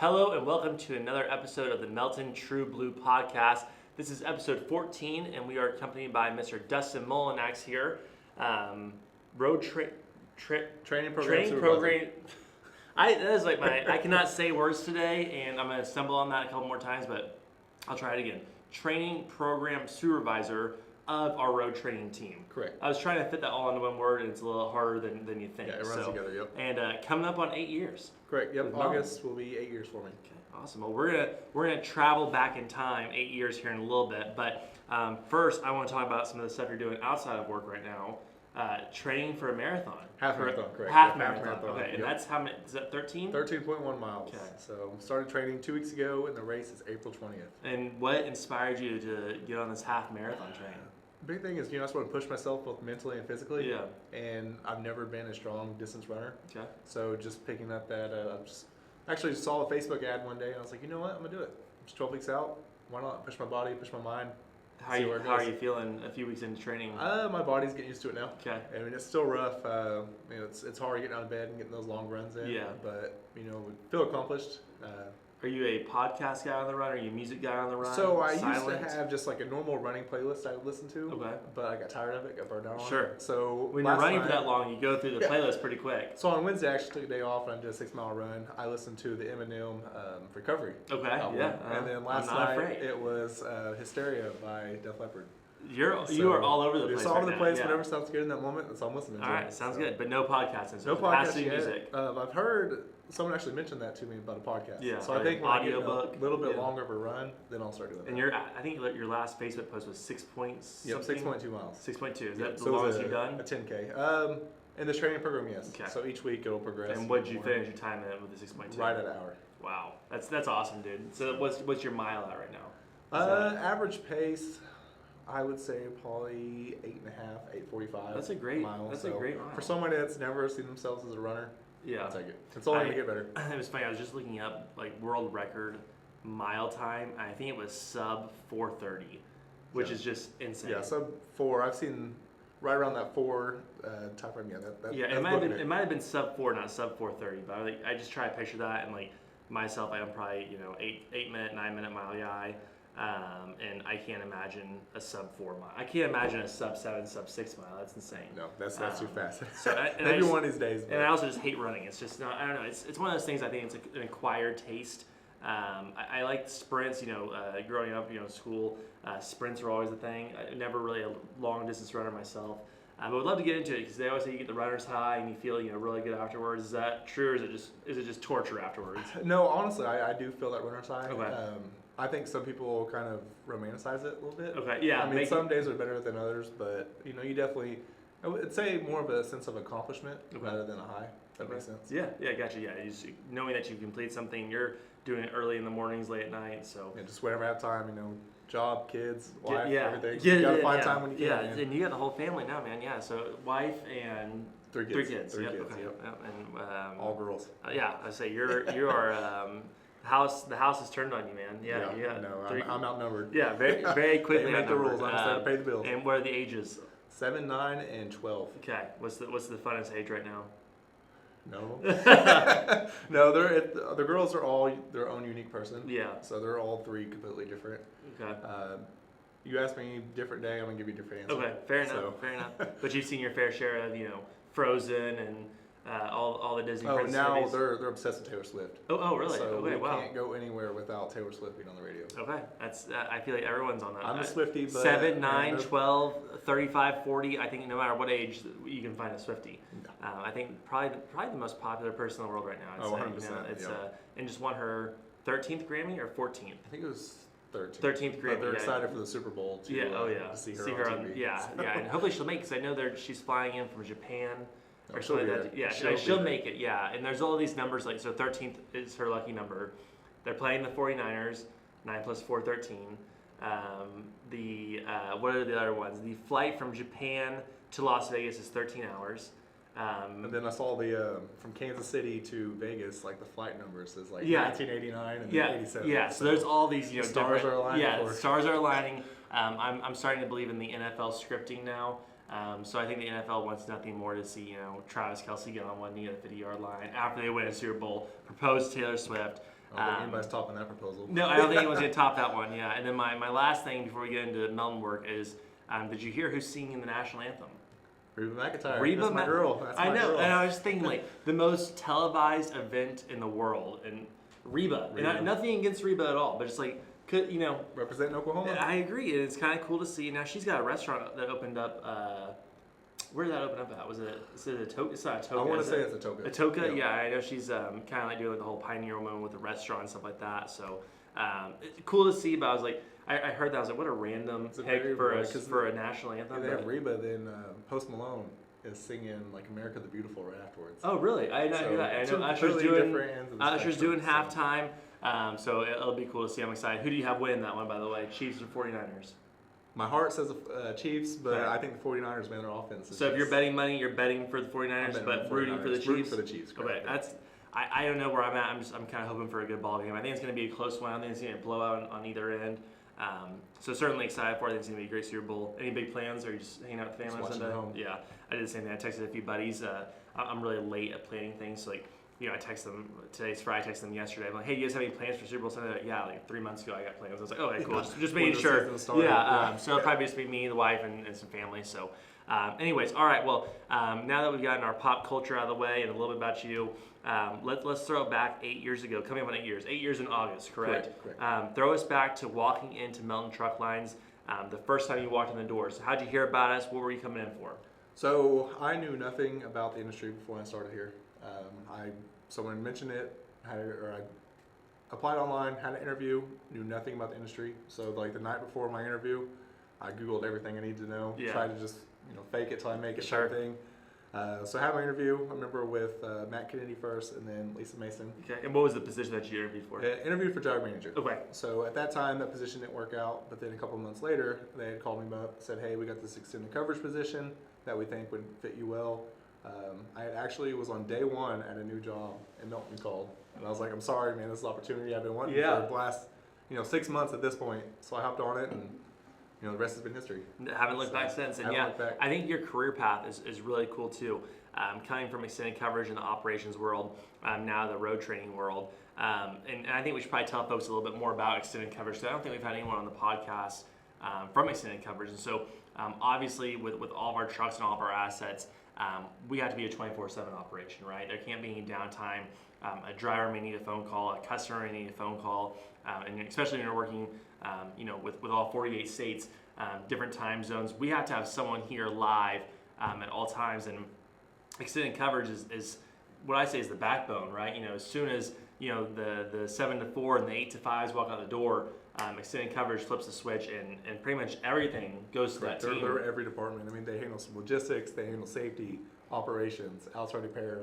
Hello and welcome to another episode of the Melton True Blue podcast. This is episode 14 and we are accompanied by Mr. Dustin Mullinax here. Training program. That is like I cannot say words today and I'm going to stumble on that a couple more times, but I'll try it again. Training program supervisor of our road training team. Correct. I was trying to fit that all into one word and it's a little harder than you think. Yeah, it runs together, yep. And coming up on 8 years. Correct, yep. August will be 8 years for me. Okay, awesome. Well, we're gonna travel back in time 8 years here in a little bit, but first I want to talk about some of the stuff you're doing outside of work right now. Training for a marathon. Half marathon, correct. Half marathon. Okay, yep. And that's how many? Is that 13? 13.1 miles. Okay. So started training 2 weeks ago, and the race is April 20th. And what inspired you to get on this half marathon training? Big thing is, I just want to push myself both mentally and physically. Yeah. And I've never been a strong distance runner. Okay. So just picking up that, I actually saw a Facebook ad one day, and I was like, you know what, I'm gonna do it. It's 12 weeks out. Why not push my body, push my mind? How are you feeling a few weeks into training? My body's getting used to it now. Okay. I mean, it's still rough. It's hard getting out of bed and getting those long runs in. Yeah. But we feel accomplished. Are you a podcast guy on the run? Are you a music guy on the run? So I used to have just like a normal running playlist I would listen to. Okay. But I got tired of it, got burned out on it. Sure. So when you're running for that long, you go through the playlist pretty quick. So on Wednesday, I actually took a day off and I did a 6 mile run. I listened to the Eminem Recovery. Okay. album. Yeah. And then last night it was Hysteria by Def Leppard. You are all over the place. It's all over the place. Yeah. Whatever sounds good in that moment, that's all I'm listening to. All right, sounds good. But no podcasting. So no podcast yet. Music. I've heard someone actually mentioned that to me about a podcast. Yeah. So I think when I get book, a little bit longer of a run, then I'll start doing that. And I think your last Facebook post was 6 points. Yep, 6.2 miles. 6.2. Is that the longest you've done? A 10K. In this training program, yes. Okay. So each week it'll progress. And what did you finish your time in with the 6.2? Right at an hour. Wow, that's awesome, dude. So what's your mile at right now? Average pace, I would say probably 8.5, 8:45. That's a great mile. A great mile. For someone that's never seen themselves as a runner, yeah, I'll take it. It's only going to get better. It was funny. I was just looking up like world record mile time. And I think it was sub 4:30, which is just insane. Yeah, sub 4. I've seen right around that 4 time frame. Yeah, it might have been sub 4, not sub 4:30. But I just try to picture that and like myself. I'm probably 8-minute, 9-minute mile guy. And I can't imagine a sub 4 mile. I can't imagine a sub 7, sub 6 mile. That's insane. No, that's too fast. So maybe one of these days. And I also just hate running. It's just not. I don't know. It's one of those things. I think it's an acquired taste. I like sprints. Growing up, school sprints were always the thing. I never really a long distance runner myself. But would love to get into it because they always say you get the runner's high and you feel really good afterwards. Is that true, or is it just torture afterwards? No, honestly, I do feel that runner's high. Okay. I think some people kind of romanticize it a little bit. Okay, yeah. I mean, some days are better than others, but you definitely, I would say more of a sense of accomplishment rather than a high. That makes sense. Yeah, gotcha. Yeah, just knowing that you complete something, you're doing it early in the mornings, late at night. So yeah, just whenever I have time, job, kids, wife, everything. You gotta find time when you can. Yeah, and you got the whole family now, man. Yeah, so wife and 3 kids. 3 kids. Three yep. kids. Okay. Yep. And all girls. Yeah, I say you are. The house has turned on you, man. Yeah. No, I'm outnumbered. Yeah, very, very quickly. They make the rules. I just have to pay the bills. And what are the ages? 7, 9, and 12. Okay. What's the funnest age right now? No. No, the girls are all their own unique person. Yeah. So they're all 3 completely different. Okay. You ask me different day, I'm gonna give you a different answer. Okay, fair enough. But you've seen your fair share of Frozen and all the Disney princess now movies. they're obsessed with Taylor Swift. Oh, really? So okay, we can't go anywhere without Taylor Swift being on the radio. Okay, that's I feel like everyone's on that. I'm a Swiftie, but 7, 9, 12, 35, 40. I think no matter what age you can find a Swiftie. I think probably the most popular person in the world right now. 100%. And just won her 13th Grammy or 14th. I think it was 13th Grammy. But they're excited for the Super Bowl to see her on TV. Yeah, and hopefully she'll make it because I know she's flying in from Japan. Or she'll something like that. Yeah, she'll make it. Yeah, and there's all these numbers so 13th is her lucky number. They're playing the 49ers, 9 plus 4, 13. What are the other ones? The flight from Japan to Las Vegas is 13 hours. And then I saw from Kansas City to Vegas, like the flight numbers is like 1989 and 87. Yeah, so there's all these the stars are aligning. Yeah, the stars are aligning. I'm starting to believe in the NFL scripting now. So I think the NFL wants nothing more to see, Travis Kelce get on one knee at the 50-yard line after they win a Super Bowl, propose to Taylor Swift, I don't think anybody's topping that proposal. No, I don't think anyone's going to top that one, yeah. And then my last thing before we get into Melton work is, did you hear who's singing the national anthem? Reba McEntire. That's my girl. That's my girl. And I was thinking, like, the most televised event in the world. And Reba. And nothing against Reba at all, but just like, representing Oklahoma. I agree. And it's kind of cool to see. Now, she's got a restaurant that opened up. Where did that open up at? Is it a Toka? It's not a Toka. I want to say it's a Toka. A Toka? Yeah, I know she's kind of like doing like the whole pioneer woman with the restaurant and stuff like that. So it's cool to see, but I was like, I heard that. I was like, what a random pick for a national anthem. Yeah, they have Reba, then Post Malone is singing like America the Beautiful right afterwards. Oh, really? I didn't hear that. I know Usher's doing halftime. So it'll be cool to see. I'm excited. Who do you have winning that one, by the way? Chiefs or 49ers? My heart says Chiefs, but I think the 49ers, man, their offense is so if you're betting money, you're betting for the 49ers, but rooting for the Chiefs? Rooting for the Chiefs, correct. Okay, I don't know where I'm at. I'm kind of hoping for a good ball game. I think it's going to be a close one. I think it's going to be a blowout on either end. So certainly excited for it. I think it's going to be a great Super Bowl. Any big plans, or are you just hanging out with the family on Sunday? Home. Yeah, I did the same thing. I texted a few buddies. I'm really late at planning things. So like, I text them, today's Friday, I texted them yesterday. I'm like, hey, you guys have any plans for Super Bowl Sunday? Like, yeah, like 3 months ago I got plans. I was like, oh, okay, cool. Just making sure. Yeah, so it'll probably just be me, the wife, and some family. So anyways, all right, well, now that we've gotten our pop culture out of the way and a little bit about you, let's throw it back 8 years ago. Coming up on 8 years. 8 years in August, correct? Correct. Throw us back to walking into Melton Truck Lines, the first time you walked in the doors. So how'd you hear about us? What were you coming in for? So I knew nothing about the industry before I started here. Someone mentioned it, I applied online, had an interview, knew nothing about the industry. So like the night before my interview, I Googled everything I needed to know, tried to just fake it till I make it type thing. So I had my interview, I remember with Matt Kennedy first and then Lisa Mason. Okay, and what was the position that you interviewed for? Interviewed for driver manager. Okay. So at that time, that position didn't work out, but then a couple of months later, they had called me up, said, hey, we got this extended coverage position that we think would fit you well. I actually was on day one at a new job, and Melton called, and I was like, "I'm sorry, man. This is an opportunity I've been wanting for the last, 6 months at this point." So I hopped on it, and the rest has been history. Haven't looked back since, and I think your career path is really cool too. Coming from extended coverage in the operations world, now the road training world, and I think we should probably tell folks a little bit more about extended coverage. So I don't think we've had anyone on the podcast from extended coverage, and so obviously with all of our trucks and all of our assets. We have to be a 24/7 operation, right? There can't be any downtime. A driver may need a phone call, a customer may need a phone call, and especially when you're working, with all 48 states, different time zones. We have to have someone here live at all times, and extended coverage is what I say is the backbone, right? As soon as the 7 to 4 and the 8 to 5s walk out the door, extended coverage flips the switch, and pretty much everything goes to that team. They're every department. I mean, they handle some logistics, they handle safety, operations, outside repair,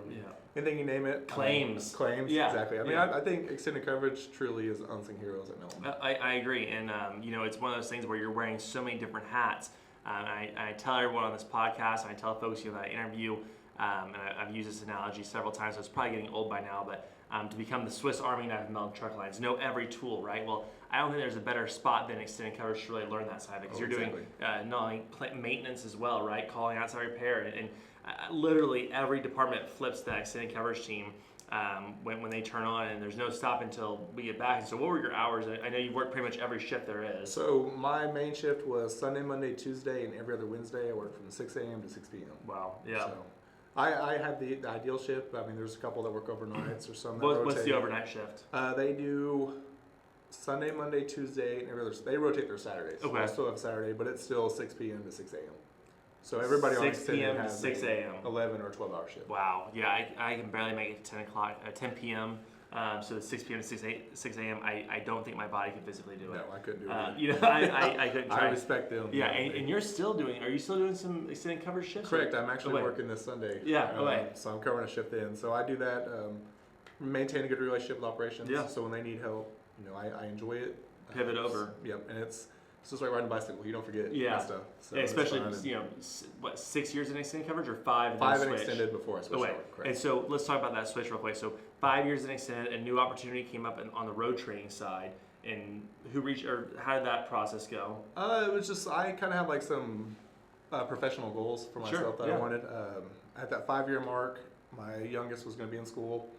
anything you name it. Claims. Yeah. Exactly. I mean, I think extended coverage truly is unsung heroes at Melton. I agree, and it's one of those things where you're wearing so many different hats. I tell everyone on this podcast, and I tell folks that I interview, and I've used this analogy several times, so it's probably getting old by now, but to become the Swiss Army knife of Melton Truck Lines, know every tool, right? Well, I don't think there's a better spot than extended coverage to really learn that side, because you're doing not only maintenance as well, right? Calling outside repair, and literally every department flips that extended coverage team when they turn on, and there's no stop until we get back. And so what were your hours? I know you've worked pretty much every shift there is. So my main shift was Sunday, Monday, Tuesday, and every other Wednesday. I worked from 6 a.m. to 6 p.m. Wow, yeah. So I had the ideal shift. I mean, there's a couple that work overnights or some that rotate. What's the overnight shift? They do Sunday, Monday, Tuesday, and every other. They rotate their Saturdays. Okay. So I still have Saturday, but it's still 6 p.m. to 6 a.m. So everybody on extended has 6 a.m. 11 or 12-hour shift. Wow. Yeah, I can barely make it to 10 p.m. So the 6 p.m. to 6 a.m. I don't think my body could physically do it. No, I couldn't do it. I couldn't try. I respect them. Yeah, and you're still doing. Are you still doing some extended coverage shifts? Correct. I'm actually working this Sunday. Yeah. So I'm covering a shift in. So I do that. Maintain a good relationship with operations. Yeah. So when they need help, I enjoy it. Pivot over. Yep, and it's just like riding a bicycle. You don't forget that stuff. So especially 6 years in extended coverage or 5? And 5 in extended before I switched over. Correct. And so let's talk about that switch real quick. So 5 years in extended, a new opportunity came up on the road training side. And how did that process go? It was just I kind of had like some professional goals for myself that I wanted. At that 5-year mark, my youngest was going to be in school.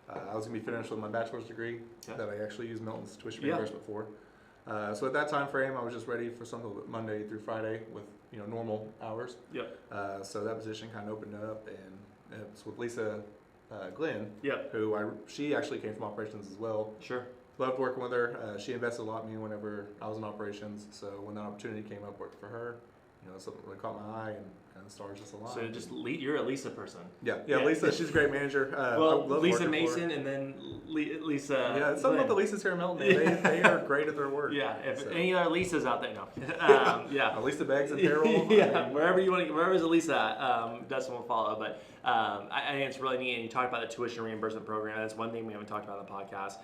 I was going to be finished with my bachelor's degree Okay. that I actually used Melton's tuition Yeah. reimbursement for. So at that time frame, I was just ready for something Monday through Friday with normal hours. Yep. So that position kind of opened up, and it's with Lisa Glenn, Yep. she actually came from operations as well. Sure. Loved working with her. She invested a lot in me whenever I was in operations. So when that opportunity came up, worked for her. Something really caught my eye, and kind of stars just aligned. So just you're a Lisa person. Yeah. Yeah. Lisa, she's a great manager. I Well, love Lisa working for her. Mason and then Lisa. Yeah, it's something about the Lisas here in Melton. They are great at their work. Yeah, if So. any other Lisas out there, no. Yeah. Lisa Beggs and Carol. Yeah, wherever you want to, wherever there's a Lisa at, Dustin will follow. But I think it's really neat. And you talked about the tuition reimbursement program. That's one thing we haven't talked about on the podcast.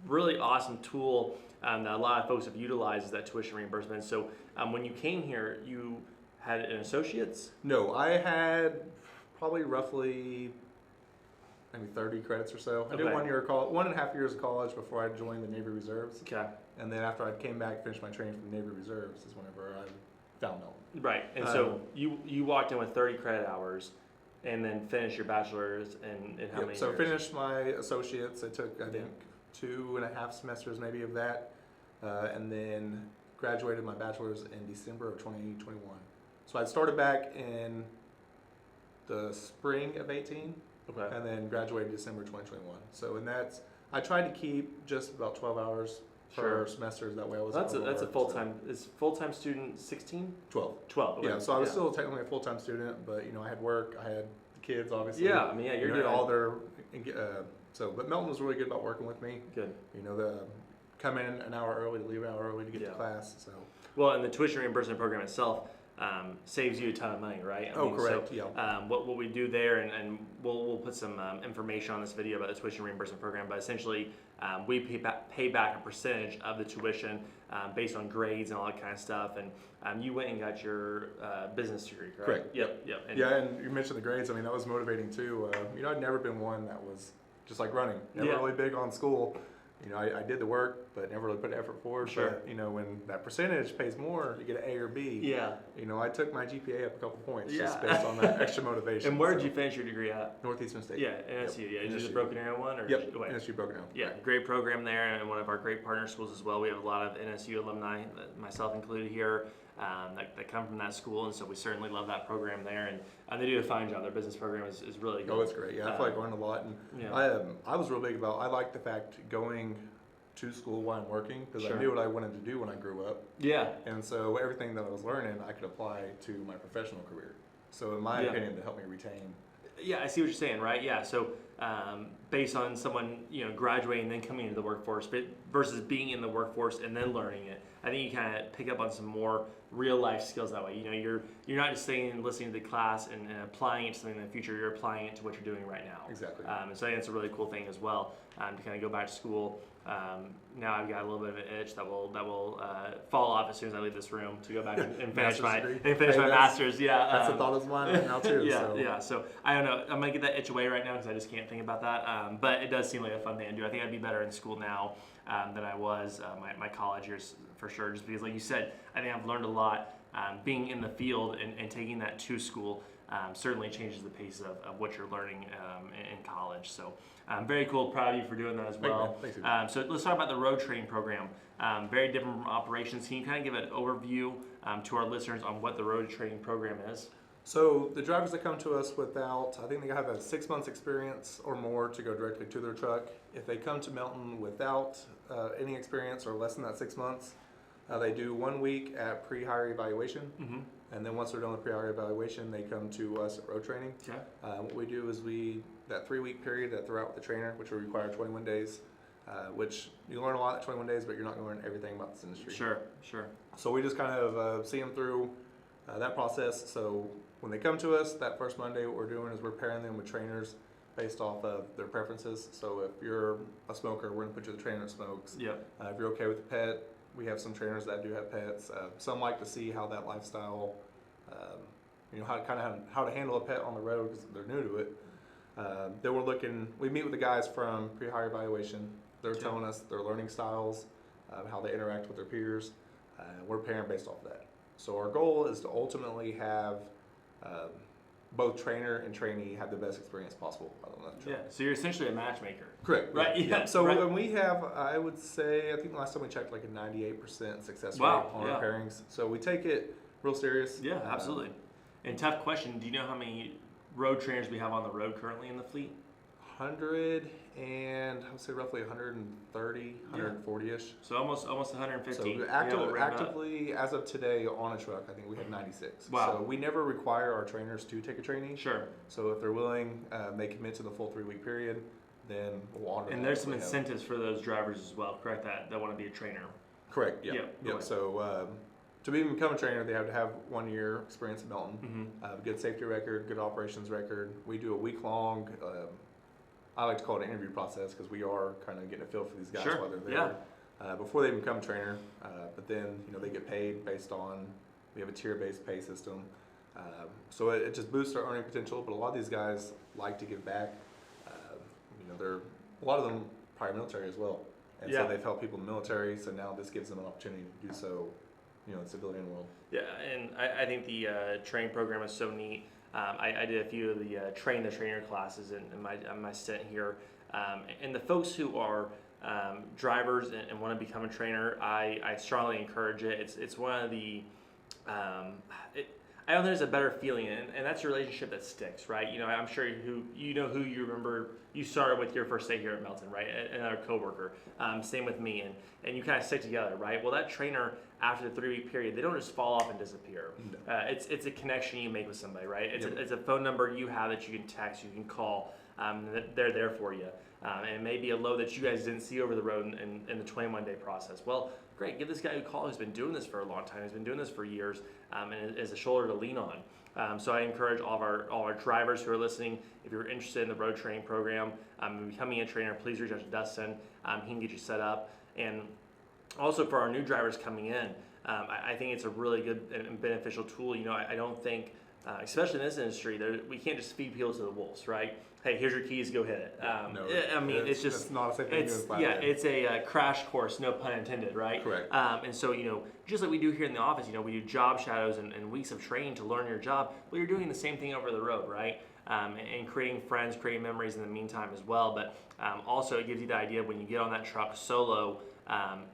Really awesome tool that a lot of folks have utilized is that tuition reimbursement. So when you came here, you had an associate's? No, I had probably roughly maybe 30 credits or so. I did Okay. 1.5 years of college before I joined the Navy Reserves. Okay. And then after I came back, finished my training from the Navy Reserves is whenever I found Melton. Right. And so you walked in with 30 credit hours and then finished your bachelor's in how many So years? finished my associates. It took, I think, 2.5 semesters maybe of that. And then graduated my bachelor's in December of 2021. So I started back in the spring of 18 Okay. and then graduated December 2021. So I tried to keep just about 12 hours Sure. per semester. That way I was That's a overworked, full-time, is full-time student 16? 12. 12. Okay. Yeah, so I was still technically a full-time student, but I had work, I had the kids obviously. Yeah, I mean, yeah, you're doing all their but Melton was really good about working with me. good. The come in an hour early to leave an hour early to get Yeah. to class. So Well, and the tuition reimbursement program itself saves you a ton of money, right? correct. So, Yeah. what we do there, and we'll put some information on this video about the tuition reimbursement program, but essentially we pay back a percentage of the tuition based on grades and all that kind of stuff. And you went and got your business degree, correct? Correct. Yep. And Yeah, and you mentioned the grades. I mean, that was motivating too. I'd never been one that was just like running. Never Yeah. really big on school. I did the work, but never really put effort forward. Sure. But, when that percentage pays more, you get an A or B. Yeah. I took my GPA up a couple points Yeah. just based on that extra motivation. And where did So, you finish your degree at? Northeastern State. Yeah, NSU. Yeah, is it the NSU. Broken Arrow one? Or Yep, wait. NSU Broken Arrow. Yeah, great program there, and one of our great partner schools as well. We have a lot of NSU alumni, myself included here, that come from that school, and so we certainly love that program there. And they do a fine job. Their business program is really good. Oh, it's great. Yeah, I feel like I learned a lot. And Yeah. I was real big about, I like the fact going to school while I'm working because Sure. I knew what I wanted to do when I grew up. Yeah. And so everything that I was learning, I could apply to my professional career. So in my Yeah. opinion, to help me retain. Yeah, I see what you're saying, right? Yeah, so based on someone graduating and then coming into the workforce, but versus being in the workforce and then learning it, I think you kind of pick up on some more real life skills that way. You're not just sitting and listening to the class and applying it to something in the future. You're applying it to what you're doing right now. Exactly. And so I think that's a really cool thing as well to kind of go back to school. Now I've got a little bit of an itch that will fall off as soon as I leave this room to go back and finish my master's. Yeah, That's the thought of mine right now too. Yeah, so. yeah. So I don't know. I'm gonna get that itch away right now because I just can't think about that. But it does seem like a fun thing to do. I think I'd be better in school now than I was my college years for sure. Just because, like you said, I think I've learned a lot being in the field and taking that to school. Certainly changes the pace of what you're learning in college. So very cool. Proud of you for doing that as well. Thank you. So let's talk about the road training program. Very different from operations. Can you kind of give an overview to our listeners on what the road training program is? So the drivers that come to us without, I think they have a 6 months experience or more to go directly to their truck. If they come to Melton without any experience or less than that 6 months, they do 1 week at pre-hire evaluation. Mm-hmm. And then once they're done with pre-hire evaluation, they come to us at road training. Okay. What we do is that 3 week period that they're out with the trainer, which will require 21 days, which you learn a lot in 21 days, but you're not going to learn everything about this industry. Sure. So we just kind of see them through that process. So when they come to us, that first Monday, what we're doing is we're pairing them with trainers based off of their preferences. So if you're a smoker, we're going to put you with a trainer that smokes. Yep. If you're okay with the pet, we have some trainers that do have pets. Some like to see how that lifestyle, how to handle a pet on the road because they're new to it. Then we meet with the guys from pre-hire evaluation. They're telling us their learning styles, how they interact with their peers. We're pairing based off of that. So our goal is to ultimately have both trainer and trainee have the best experience possible on the truck. Yeah. So you're essentially a matchmaker. Correct. Right. Yeah. So right. when we have, I would say, I think the last time we checked, like a 98% success rate Wow, on yeah. our pairings. So we take it real serious. Yeah, absolutely. And tough question, do you know how many road trainers we have on the road currently in the fleet? 100 and I would say roughly 130, 140-ish. So almost 150. So actively, as of today, on a truck, I think we had 96. Wow. So we never require our trainers to take a training. Sure. So if they're willing, they commit to the full 3-week period, then we'll honor that. And there's some incentives for those drivers as well, correct? That want to be a trainer. Correct. Yeah. Yeah. So to even become a trainer, they have to have 1 year experience at Melton, good safety record, good operations record. We do a week-long, I like to call it an interview process because we are kind of getting a feel for these guys while they're there before they become a trainer. But then they get paid based on, we have a tier-based pay system. So it just boosts our earning potential. But a lot of these guys like to give back. They're a lot of them prior military as well, and so they've helped people in the military. So now this gives them an opportunity to do so. In civilian world. Yeah, and I think the training program is so neat. I did a few of the train the trainer classes in my stint here, and the folks who are drivers and want to become a trainer, I strongly encourage it. It's one of the I don't think there's a better feeling, and that's a relationship that sticks, right? I'm sure who you remember you started with your first day here at Melton, right? Another coworker. Same with me, and you kind of stick together, right? Well, that trainer after the 3-week period, they don't just fall off and disappear. No. It's a connection you make with somebody, right? It's a phone number you have that you can text, you can call. They're there for you, and it may be a load that you guys didn't see over the road in the 21-day process. Well, great, give this guy a call who's been doing this for a long time. He's been doing this for years, and is a shoulder to lean on. So I encourage all our drivers who are listening, if you're interested in the road training program, becoming a trainer, please reach out to Dustin. He can get you set up. And also for our new drivers coming in, I think it's a really good and beneficial tool. I don't think, especially in this industry, we can't just feed people to the wolves, right? Hey, here's your keys, go hit it. It's just not a safe thing to do. It's a crash course, no pun intended, right? Correct. And so just like we do here in the office, we do job shadows and weeks of training to learn your job. Well, you're doing the same thing over the road, right? And creating friends, creating memories in the meantime as well. But also it gives you the idea when you get on that truck solo,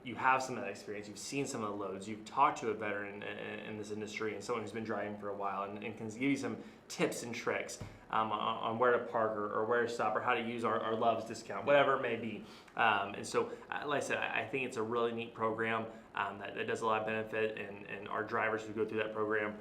you have some of that experience, you've seen some of the loads, you've talked to a veteran in this industry and someone who's been driving for a while and can give you some tips and tricks on where to park or where to stop or how to use our Loves discount, whatever it may be. And so, like I said, I think it's a really neat program that does a lot of benefit, and our drivers who go through that program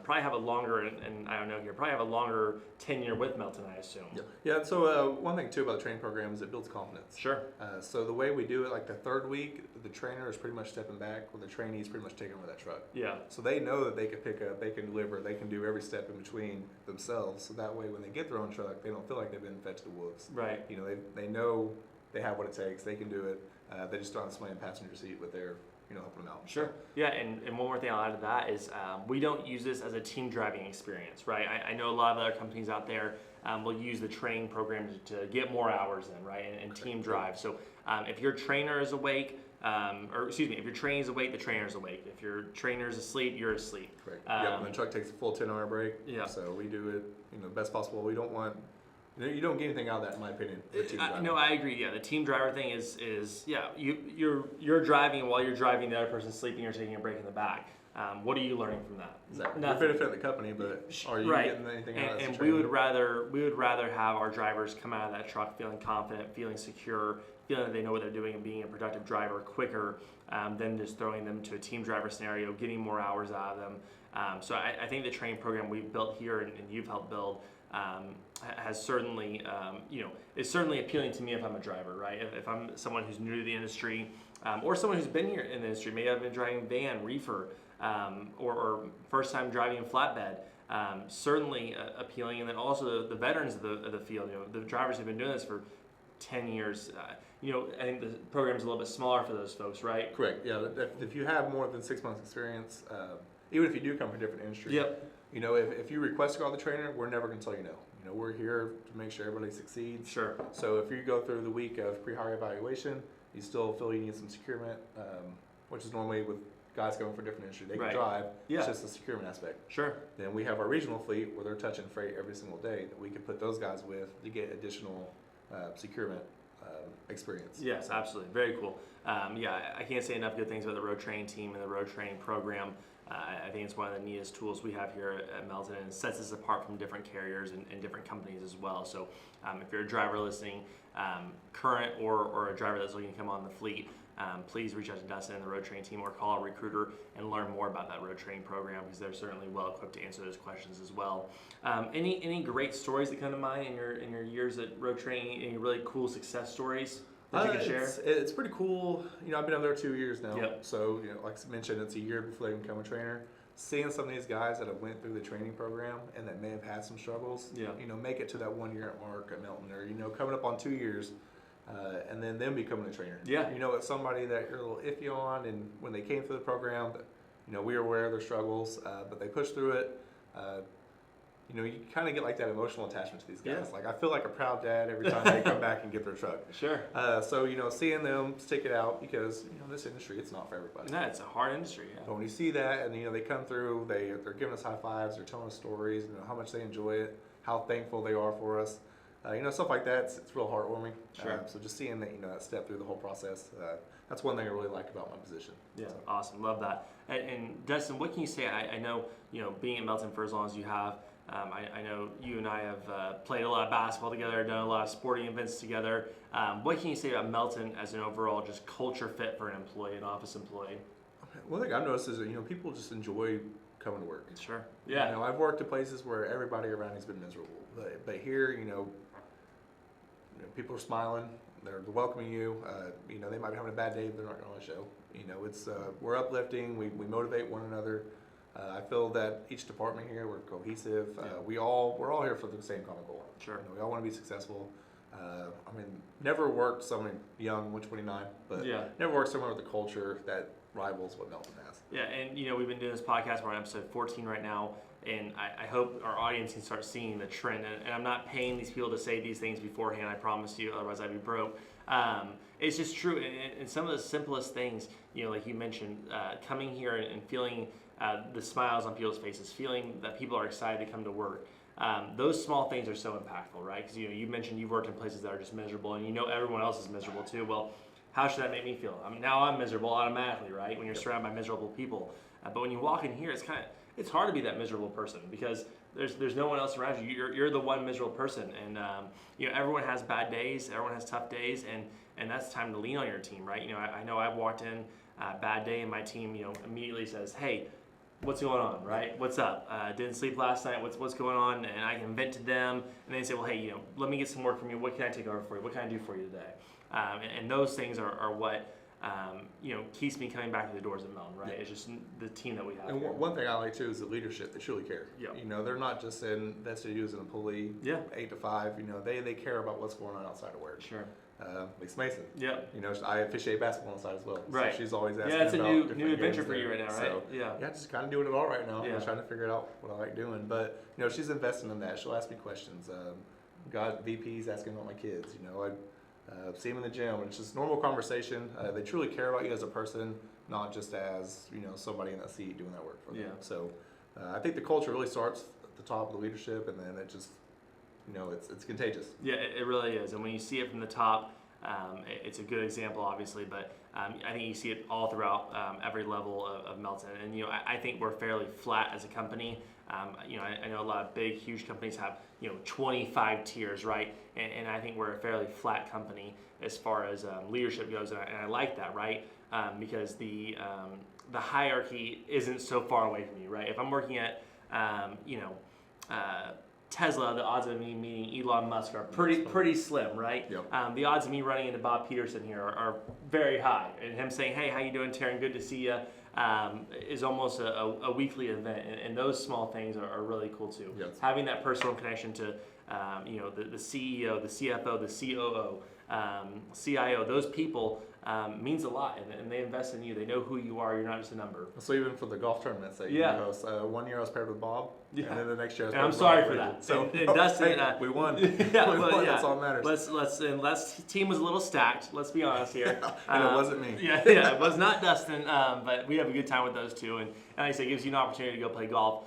probably have a longer, and I don't know here, probably have a longer tenure with Melton, I assume. Yeah. And so one thing too about the training program is it builds confidence. Sure. So the way we do it, like the 3rd week, the trainer is pretty much stepping back, while the trainee is pretty much taking over that truck. Yeah. So they know that they can pick up, they can deliver, they can do every step in between themselves. So that way, when they get their own truck, they don't feel like they've been fed to the wolves. Right. They know they have what it takes. They can do it. They just don't have somebody in the passenger seat with their helping them out. Sure. Yeah, and one more thing I'll add to that is we don't use this as a team driving experience, right? I know a lot of other companies out there will use the training program to get more hours in, right, and team drive. So if your trainer is awake, if your trainee is awake, the trainer is awake. If your trainer is asleep, you're asleep. Correct. And the truck takes a full 10-hour break. Yeah. So we do it, best possible. We don't want. You don't get anything out of that, in my opinion. No, I agree. Yeah, the team driver thing is you're driving while you're driving, the other person's sleeping or taking a break in the back. What are you learning from that? Exactly. You're benefiting the company, but are you getting anything out of that? And we would rather have our drivers come out of that truck feeling confident, feeling secure, feeling that they know what they're doing, and being a productive driver quicker than just throwing them to a team driver scenario, getting more hours out of them. So I think the training program we've built here and you've helped build has certainly, is certainly appealing to me if I'm a driver, right? If I'm someone who's new to the industry, or someone who's been here in the industry, maybe I've been driving van, reefer, or first time driving a flatbed, certainly appealing. And then also the veterans of the field, the drivers who've been doing this for 10 years. I think the program's a little bit smaller for those folks, right? Correct. Yeah. If you have more than 6 months experience, even if you do come from a different industry, yep. If you request to call the trainer, we're never going to tell you no. We're here to make sure everybody succeeds. Sure. So if you go through the week of pre-hire evaluation, you still feel you need some securement, which is normally with guys going for different industry. They can Right. drive. Yeah. It's just the securement aspect. Sure. Then we have our regional fleet where they're touching freight every single day that we can put those guys with to get additional securement experience. Yes, absolutely. Very cool. I can't say enough good things about the road training team and the road training program. I think it's one of the neatest tools we have here at Melton, and it sets us apart from different carriers and different companies as well. So if you're a driver listening, current or a driver that's looking to come on the fleet, please reach out to Dustin and the road training team or call a recruiter and learn more about that road training program, because they're certainly well equipped to answer those questions as well. Any great stories that come to mind in your years at road training? Any really cool success stories that you can share? It's pretty cool. I've been up there 2 years now. Yep. So, like I mentioned, it's a year before they can become a trainer. Seeing some of these guys that have went through the training program and that may have had some struggles, make it to that 1 year mark at Melton, or, coming up on 2 years, and then them becoming a trainer. Yeah. It's somebody that you're a little iffy on, and when they came through the program, we were aware of their struggles, but they pushed through it. You kind of get like that emotional attachment to these guys. Yeah. Like, I feel like a proud dad every time they come back and get their truck. Sure. So, seeing them stick it out, because, this industry, it's not for everybody. No, it's a hard industry. Yeah. But when you see that and, they come through, they're giving us high fives, they're telling us stories, how much they enjoy it, how thankful they are for us. Stuff like that, it's real heartwarming. Sure. So just seeing that, that step through the whole process, that's one thing I really like about my position. Yeah, So. awesome. Love that. And Dustin, what can you say? I know, being at Melton for as long as you have, I know you and I have played a lot of basketball together, done a lot of sporting events together. What can you say about Melton as an overall just culture fit for an employee, an office employee? One thing I've noticed is that, people just enjoy coming to work. Sure. Yeah. I've worked at places where everybody around has been miserable. But here, people are smiling, they're welcoming you. They might be having a bad day, but they're not going to show. It's we're uplifting, we motivate one another. I feel that each department here, we're cohesive. We're all here for the same common goal. Sure. We all want to be successful. Never worked someone young, 29, but never worked somewhere with a culture that rivals what Melton has. Yeah, and we've been doing this podcast. We're on episode 14 right now, and I hope our audience can start seeing the trend. And I'm not paying these people to say these things beforehand, I promise you, otherwise I'd be broke. It's just true, and some of the simplest things, like you mentioned, coming here and feeling the smiles on people's faces, feeling that people are excited to come to work. Those small things are so impactful, right? Because you mentioned you've worked in places that are just miserable, and everyone else is miserable too. Well, how should that make me feel? Now I'm miserable automatically, right? When you're surrounded by miserable people. But when you walk in here, it's hard to be that miserable person, because there's no one else around you. You're the one miserable person, and everyone has bad days, everyone has tough days, and that's time to lean on your team, right? I know I've walked in a bad day, and my team immediately says, hey, what's going on, right? What's up? Didn't sleep last night. What's going on? And I can vent to them, and they say, well, hey, let me get some work from you. What can I take over for you? What can I do for you today? And those things are what keeps me coming back to the doors at Melton, right? Yeah. It's just the team that we have. And here. One thing I like too is the leadership. They truly care. Yeah. They're not just invested in you as an employee. Yeah. 8 to 5. They care about what's going on outside of work. Sure. Lisa Mason. Yeah. I officiate basketball on the side as well. Right. So she's always asking. Yeah, it's a about new adventure games for you there. right now, right? So, yeah. Just kind of doing it all right now. Yeah. I'm trying to figure out what I like doing, but she's investing in that. She'll ask me questions. Got VPs asking about my kids. I see them in the gym, and it's just normal conversation. They truly care about you as a person, not just as somebody in that seat doing that work for them. Yeah. So I think the culture really starts at the top of the leadership, and then it just it's contagious. Yeah, it really is. And when you see it from the top, it's a good example, obviously, but I think you see it all throughout every level of Melton. And I think we're fairly flat as a company. I know a lot of big, huge companies have 25 tiers, right? And I think we're a fairly flat company as far as leadership goes, and I like that, right? Because the hierarchy isn't so far away from you, right? If I'm working at Tesla, the odds of me meeting Elon Musk are pretty slim, right? Yep. The odds of me running into Bob Peterson here are very high, and him saying, "Hey, how you doing, Taryn? Good to see you," is almost a weekly event, and those small things are really cool too. Yes. Having that personal connection to the CEO, the CFO, the COO, CIO, those people means a lot, and they invest in you. They know who you are. You're not just a number. So even for the golf tournaments that you host, 1 year I was paired with Bob, and then the next year I was paired I'm with sorry Bob for that. So And Dustin, we won. Yeah, we won. yeah. That's all that matters. Let's team was a little stacked. Let's be honest here. And it wasn't me. Yeah, it was not Dustin. But we have a good time with those two, and like I said, it gives you an opportunity to go play golf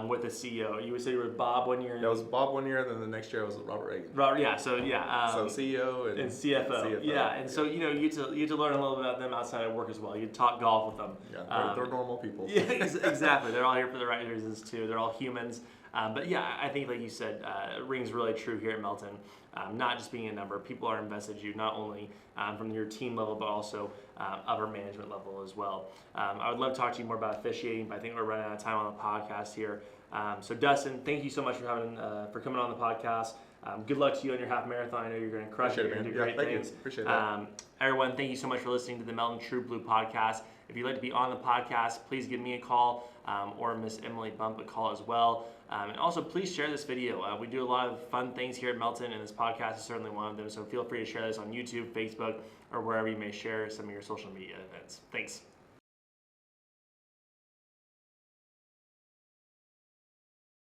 with the CEO. You would say you were with Bob 1 year. That was Bob 1 year, then the next year I was with Robert Reagan. Robert, yeah. So CEO and CFO. Yeah, and so you get to learn a little bit about them outside of work as well. You talk golf with them. Yeah, they're normal people. Yeah, exactly. They're all here for the right reasons too. They're all humans. But yeah, I think like you said, it rings really true here at Melton. Not just being a number, people are invested in you not only from your team level, but also upper management level as well. I would love to talk to you more about officiating, but I think we're running out of time on the podcast here. So Dustin, thank you so much for coming on the podcast. Good luck to you on your half marathon. I know you're going to crush it. You're going to do great things. Appreciate that. Everyone, thank you so much for listening to the Melton True Blue podcast. If you'd like to be on the podcast, please give me a call or Miss Emily Bump a call as well. And also, please share this video. We do a lot of fun things here at Melton, and this podcast is certainly one of them. So feel free to share this on YouTube, Facebook, or wherever you may share some of your social media events. Thanks.